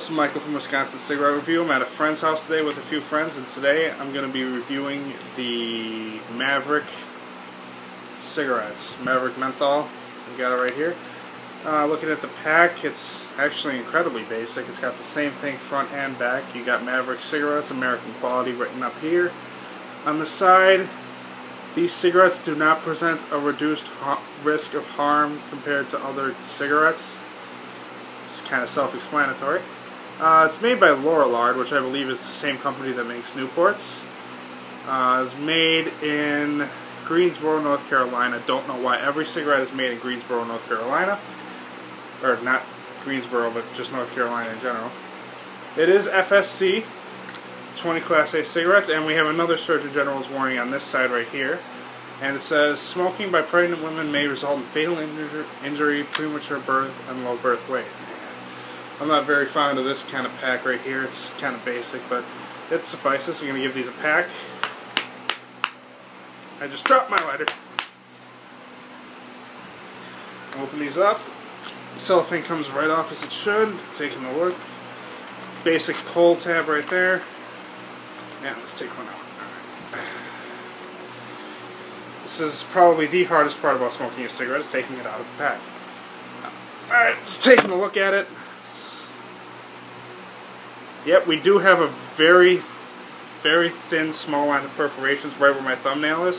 is Michael from Wisconsin Cigarette Review. I'm at a friend's house today with a few friends, and today I'm going to be reviewing the Maverick cigarettes. Maverick Menthol. We got it right here. Looking at the pack, it's actually incredibly basic. It's got the same thing front and back. You got Maverick cigarettes, American quality, written up here. On the side, these cigarettes do not present a reduced risk of harm compared to other cigarettes. It's kind of self-explanatory. It's made by Lorillard, which I believe is the same company that makes Newports. It's made in Greensboro, North Carolina. Don't know why every cigarette is made in Greensboro, North Carolina. Or not Greensboro, but just North Carolina in general. It is FSC, 20 Class A cigarettes, and we have another Surgeon General's warning on this side right here. And it says, smoking by pregnant women may result in fatal injury, premature birth, and low birth weight. I'm not very fond of this kind of pack right here. It's kind of basic, but it suffices. I'm going to give these a pack. I just dropped my lighter. Open these up. The cellophane comes right off as it should. Taking a look. Basic pull tab right there. Yeah, let's take one out. This is probably the hardest part about smoking a cigarette, is taking it out of the pack. Alright, just taking a look at it. Yep, we do have a very, very thin, small line of perforations right where my thumbnail is.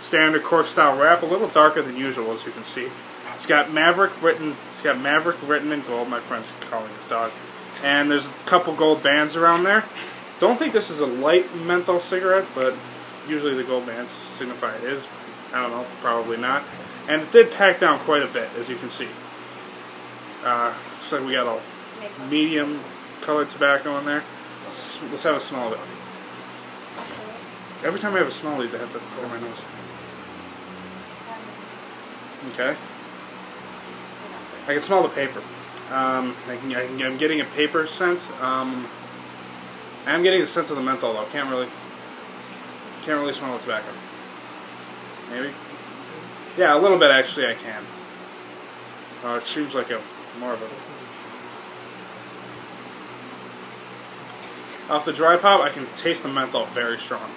Standard cork style wrap, a little darker than usual, as you can see. It's got Maverick written. It's got Maverick written in gold. My friend's calling his dog. And there's a couple gold bands around there. Don't think this is a light menthol cigarette, but usually the gold bands signify it is. I don't know, probably not. And it did pack down quite a bit, as you can see. So we got a medium colored tobacco in there. Let's have a smell of it. Every time I have a smell of these, I have to blow my nose. Okay. I can smell the paper. I'm getting a paper scent. I'm getting the scent of the menthol though. Can't really smell the tobacco. Maybe. Yeah, a little bit actually. I can. It seems like more of a. Off the dry pop, I can taste the menthol very strong.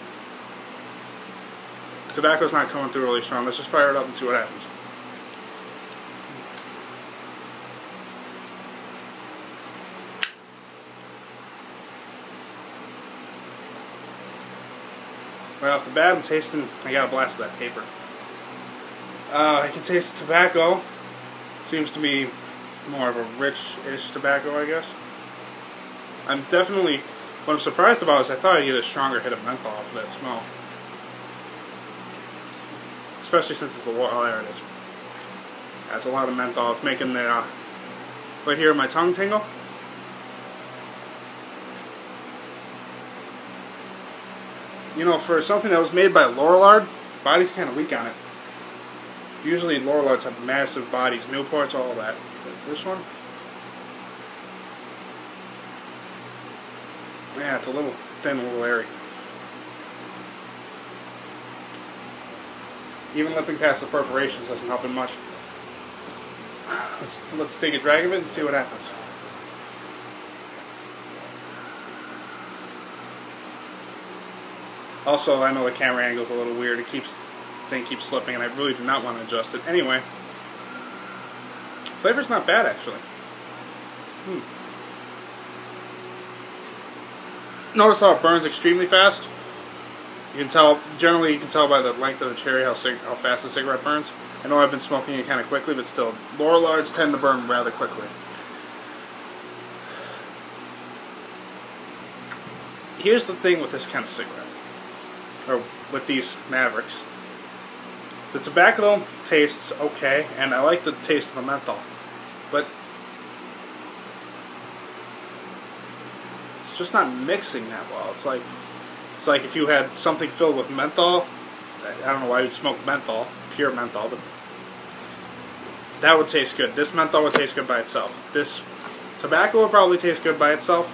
Tobacco's not coming through really strong. Let's just fire it up and see what happens. Right off the bat, I'm tasting. I got a blast of that paper. I can taste tobacco. Seems to be more of a rich-ish tobacco, I guess. I'm definitely. What I'm surprised about is I thought I'd get a stronger hit of menthol off of that smell. Especially since it's a lot. Oh, there it is. That's a lot of menthol. It's making the right here my tongue tingle. You know, for something that was made by Lorillard, body's kind of weak on it. Usually Lorillards have massive bodies, Newports, all that. But this one, yeah, it's a little thin, a little airy. Even lipping past the perforations doesn't help it much. Let's take a drag of it and see what happens. Also, I know the camera angle's a little weird. It thing keeps slipping, and I really do not want to adjust it. Anyway, flavor's not bad actually. Notice how it burns extremely fast. You can tell. Generally, you can tell by the length of the cherry how fast the cigarette burns. I know I've been smoking it kind of quickly, but still, Lorillards tend to burn rather quickly. Here's the thing with this kind of cigarette, or with these Mavericks. The tobacco tastes okay, and I like the taste of the menthol, but it's just not mixing that well. It's like if you had something filled with menthol. I don't know why you'd smoke menthol, pure menthol, but that would taste good. This menthol would taste good by itself. This tobacco would probably taste good by itself,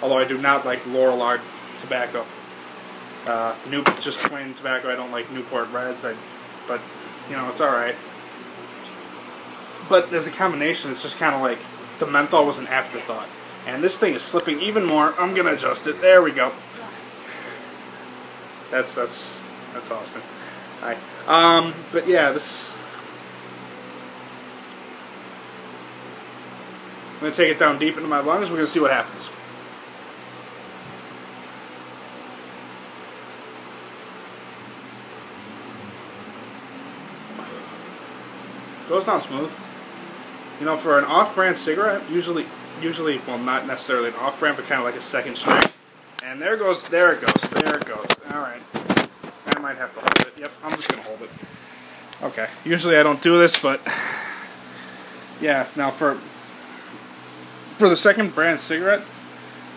although I do not like Lorillard tobacco. Just plain tobacco. I don't like Newport Reds. But you know, it's all right. But as a combination, it's just kind of like the menthol was an afterthought. And this thing is slipping even more. I'm gonna adjust it. There we go. That's Austin. Hi. But yeah, this. I'm gonna take it down deep into my lungs. We're gonna see what happens. Goes down smooth. You know, for an off-brand cigarette, usually, well, not necessarily an off-brand, but kind of like a second string. And there it goes. All right. I might have to hold it. Yep, I'm just gonna hold it. Okay. Usually I don't do this, but yeah. Now for the second brand cigarette,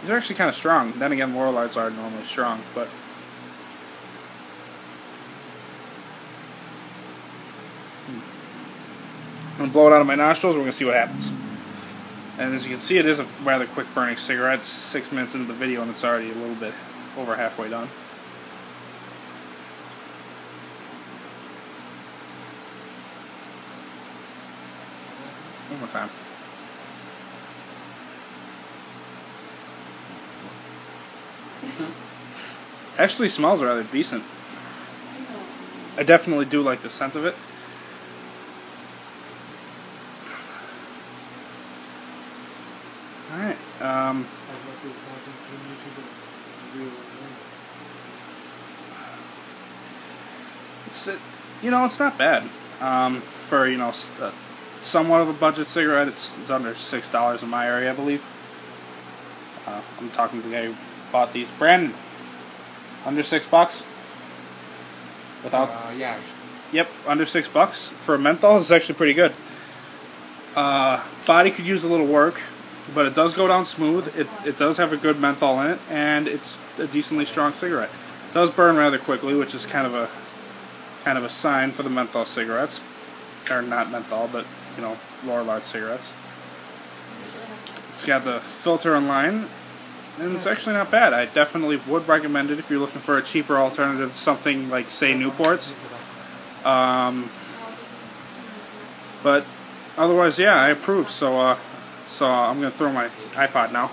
these are actually kind of strong. Then again, Laurel Lights are normally strong, but. I'm going to blow it out of my nostrils, we're going to see what happens. And as you can see, it is a rather quick burning cigarette. It's 6 minutes into the video and it's already a little bit over halfway done. One more time. Actually smells rather decent. I definitely do like the scent of it. Alright, it's not bad. For, somewhat of a budget cigarette, it's under $6 in my area, I believe. I'm talking to the guy who bought these. Brandon, under $6? Without? Yeah. Yep, under $6 for a menthol is actually pretty good. Body could use a little work, but it does go down smooth. It does have a good menthol in it, and it's a decently strong cigarette. It does burn rather quickly, which is kind of a sign for the menthol cigarettes, or not menthol, but Laurel Lights cigarettes. It's got the filter in line, and it's actually not bad. I definitely would recommend it if you're looking for a cheaper alternative to something like, say, Newport's. But otherwise, yeah, I approve. So I'm going to throw my iPod now.